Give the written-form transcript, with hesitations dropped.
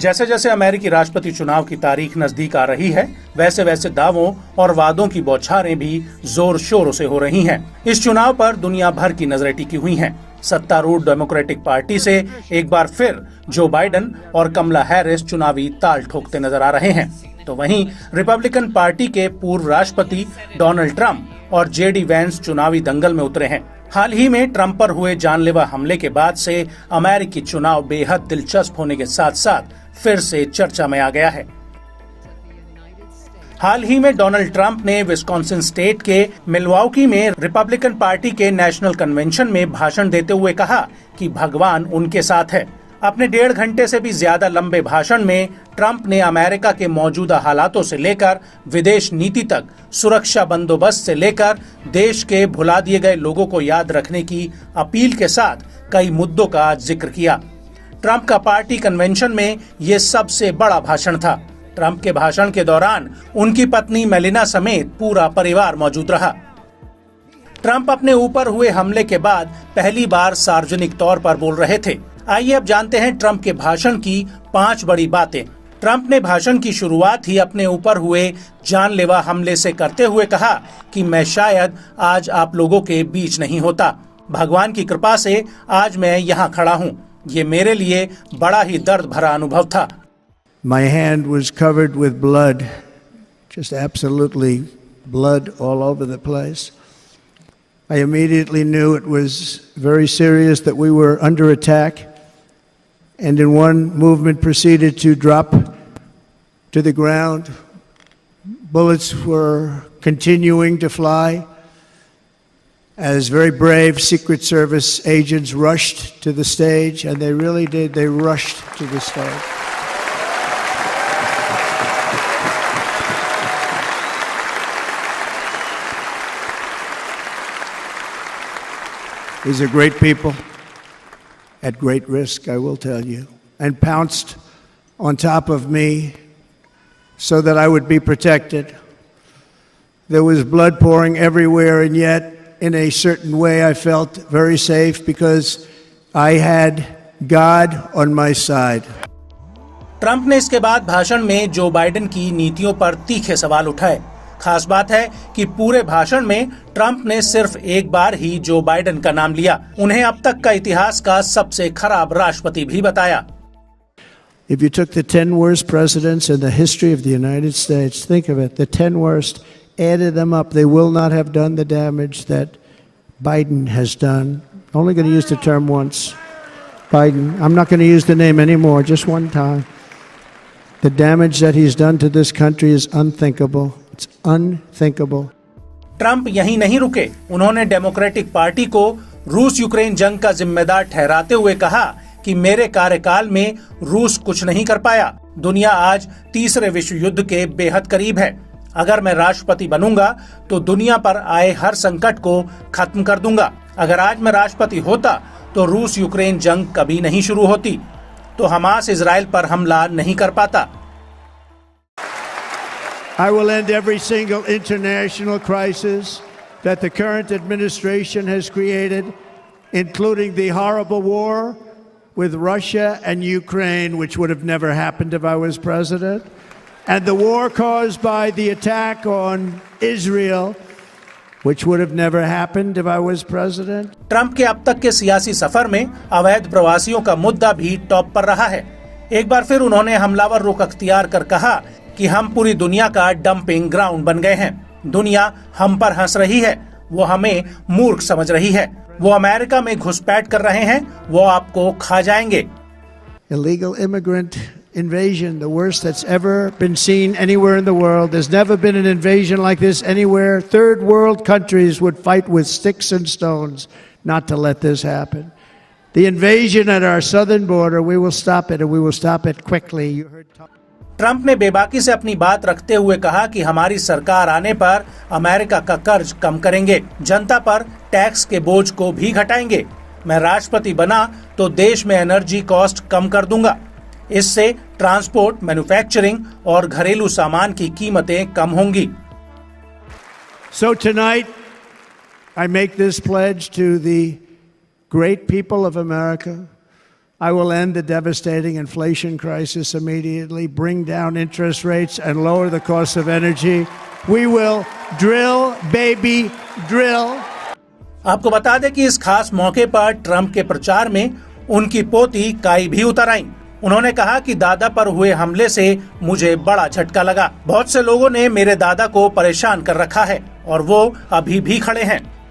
जैसे जैसे अमेरिकी राष्ट्रपति चुनाव की तारीख नजदीक आ रही है, वैसे वैसे दावों और वादों की बौछारें भी जोर शोरों से हो रही हैं। इस चुनाव पर दुनिया भर की नजरें टिकी हुई हैं। सत्तारूढ़ डेमोक्रेटिक पार्टी से एक बार फिर जो बाइडेन और कमला हैरिस चुनावी ताल ठोकते नजर आ रहे हैं, तो वहीं रिपब्लिकन पार्टी के पूर्व राष्ट्रपति डोनाल्ड ट्रंप और जेडी वैंस चुनावी दंगल में उतरे हैं। हाल ही में ट्रंप पर हुए जानलेवा हमले के बाद से अमेरिकी चुनाव बेहद दिलचस्प होने के साथ साथ फिर से चर्चा में आ गया है। हाल ही में डोनाल्ड ट्रंप ने विस्कॉन्सिन स्टेट के मिल्वॉकी में रिपब्लिकन पार्टी के नेशनल कन्वेंशन में भाषण देते हुए कहा कि भगवान उनके साथ है। अपने 1.5 घंटे से भी ज्यादा लंबे भाषण में ट्रंप ने अमेरिका के मौजूदा हालातों से लेकर विदेश नीति तक, सुरक्षा बंदोबस्त से लेकर देश के भुला दिए गए लोगों को याद रखने की अपील के साथ कई मुद्दों का जिक्र किया। ट्रंप का पार्टी कन्वेंशन में ये सबसे बड़ा भाषण था। ट्रंप के भाषण के दौरान उनकी पत्नी मेलिना समेत पूरा परिवार मौजूद रहा। ट्रंप अपने ऊपर हुए हमले के बाद पहली बार सार्वजनिक तौर पर बोल रहे थे। आइए अब जानते हैं ट्रंप के भाषण की 5 बड़ी बातें। ट्रंप ने भाषण की शुरुआत ही अपने ऊपर हुए जानलेवा हमले से करते हुए कहा कि मैं शायद आज आप लोगों के बीच नहीं होता। भगवान की कृपा से आज मैं यहाँ खड़ा हूँ। ये मेरे लिए बड़ा ही दर्द भरा अनुभव था। My hand was covered with blood, just absolutely blood all over the place. I immediately knew it was very serious, that we were under attack, and in one movement proceeded to drop to the ground. Bullets were continuing to fly as very brave Secret Service agents rushed to the stage, and they really did. They rushed to the stage. These are great people, at great risk, I will tell you, and pounced on top of me so that I would be protected. There was blood pouring everywhere, and yet, in a certain way, I felt very safe because I had God on my side. Trump ने इसके बाद भाषण में Joe Biden की नीतियों पर तीखे सवाल उठाए। खास बात है कि पूरे भाषण में ट्रंप ने सिर्फ एक बार ही जो बाइडेन का नाम लिया। उन्हें अब तक का इतिहास का सबसे खराब राष्ट्रपति भी बताया। If you took the 10 worst presidents in the history of the United States, think of it, the 10 worst, added them up, they will not have done the damage that Biden has done. Only going to use the term once. Biden, I'm not going to use the name anymore, just one time. The damage that he's done to this country is unthinkable. It's unthinkable. Trump यहीं नहीं रुके। उन्होंने democratic party को रूस Ukraine जंग का जिम्मेदार ठहराते हुए कहा कि मेरे कार्यकाल में रूस कुछ नहीं कर पाया। दुनिया आज तीसरे विश्व युद्ध के बेहद करीब है। अगर मैं राष्ट्रपति बनूंगा तो दुनिया पर आए हर संकट को खत्म कर दूंगा। अगर आज मैं राष्ट्रपति होता तो रूस यूक्रेन जंग कभी नहीं शुरू होती, तो हमास इजराइल पर हमला नहीं कर पाता। I will end every single international crisis that the current administration has created, including the horrible war with Russia and Ukraine, which would have never happened if I was president, and the war caused by the attack on Israel, which would have never happened if I was president. Trump के अब तक के सियासी सफर में अवैध प्रवासियों का मुद्दा भी टॉप पर रहा है। एक बार फिर उन्होंने हमलावर रुख अख्तियार कर कहा कि हम पूरी दुनिया का डंपिंग ग्राउंड बन गए हैं। दुनिया हम पर हंस रही है, वो हमें मूर्ख समझ रही है। वो अमेरिका में घुसपैठ कर रहे हैं, वो आपको खा जाएंगे। Illegal immigrant invasion, the worst that's ever been seen anywhere in the world. There's never been an invasion like this anywhere. Third world countries would fight with sticks and stones not to let this happen. The invasion at our southern border, we will stop it, and we will stop it quickly. You heard Trump ने बेबाकी से अपनी बात रखते हुए कहा कि हमारी सरकार आने पर अमेरिका का कर्ज कम करेंगे, जनता पर टैक्स के बोझ को भी घटाएंगे। मैं राष्ट्रपति बना तो देश में एनर्जी कॉस्ट कम कर दूंगा। इससे ट्रांसपोर्ट, मैन्युफैक्चरिंग और घरेलू सामान की कीमतें कम होंगी। So tonight, I make this pledge to the great people of America. I will end the devastating inflation crisis immediately, bring down interest rates, and lower the cost of energy. We will drill, baby, drill. आपको बता दें कि इस खास मौके पर Trump के प्रचार में उनकी पोती काई भी उतर आईं। उन्होंने कहा कि दादा पर हुए हमले से मुझे बड़ा झटका लगा। बहुत से लोगों ने मेरे दादा को परेशान कर रखा है और वो अभी भी खड़े हैं।